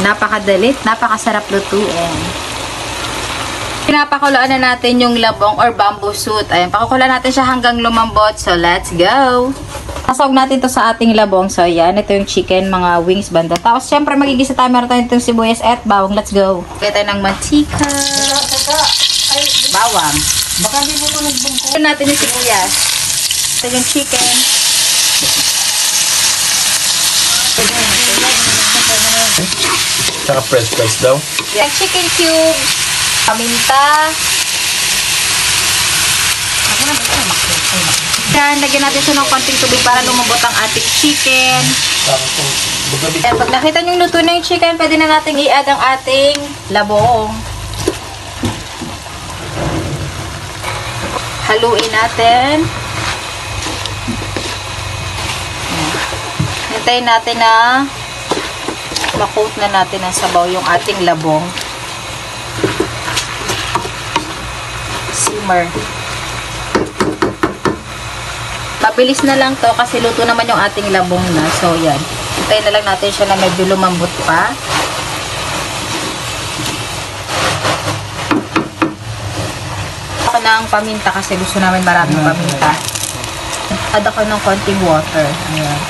Napakadalit, napakasarap lutuin. Pinapakuloan na natin yung labong or bamboo shoot. Ayan, pakukuloan natin siya hanggang lumambot. So, let's go! Pasok natin to sa ating labong. So, ayan. Ito yung chicken, mga wings banda. Tapos, syempre, magigisa tayo. Meron tayo itong sibuyas at bawang. Let's go! Kaya tayo ng mantika. Bawang. Baka hindi mo nagbungko. Ito natin yung sibuyas. Ito yung chicken. Saka fresh fries daw. Yung chicken cube. Paminta. Yan, lagyan natin siya ng konting tubig para lumambot ang ating chicken. Yan, pag nakita nyo luto na yung chicken, pwede na natin i-add ang ating labong. Haluin natin. Hintayin natin na ma-coat na natin ang sabaw yung ating labong. Simmer. Mabilis na lang to kasi luto naman yung ating labong na. So, yan. Hintayin na lang natin siya na medyo lumambot pa. Ako na ang paminta kasi gusto namin maraming paminta. Add ako ng konting water. Ayan.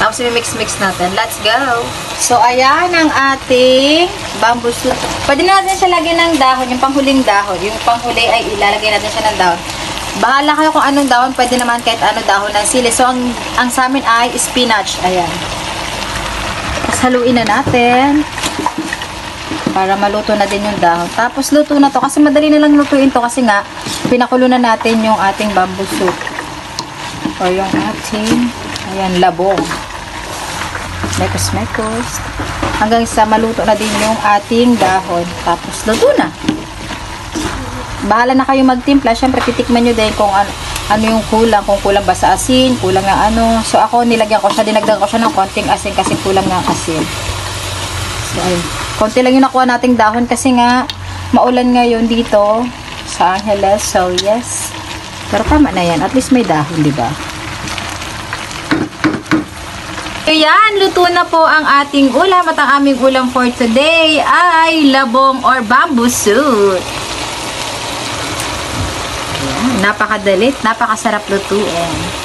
Tapos i-mix-mix natin. Let's go! So, ayan ang ating bamboo shoot. Pwede natin siya lagyan ng dahon, yung panghuling dahon. Yung panghuli ay ilalagay natin siya ng dahon. Bahala kayo kung anong dahon. Pwede naman kahit anong dahon ng sili. So, ang sa amin ay spinach. Ayan. Tapos haluin na natin. Para maluto na din yung dahon. Tapos luto na to. Kasi madali na lang lutuin to. Kasi nga, pinakulo na natin yung ating bamboo shoot. O yung ating, ayan, labong. Mekos-mekos. Hanggang sa maluto na din yung ating dahon. Tapos, luto na. Bahala na kayo magtimpla. Siyempre, titikman nyo din kung ano yung kulang. Kung kulang ba sa asin, kulang ng ano. So, ako, nilagyan ko siya. Dinagdagan ko siya ng konting asin kasi kulang ng asin. So, ayun. Konti lang yung nakuha nating dahon kasi nga, maulan ngayon dito sa Angeles. So, yes. Pero tama na yan. At least may dahon, di ba? Ayan, luto na po ang ating ulam at ang aming ulam for today ay labong or bamboo shoot. Ayan, napakadalit, napakasarap lutuin.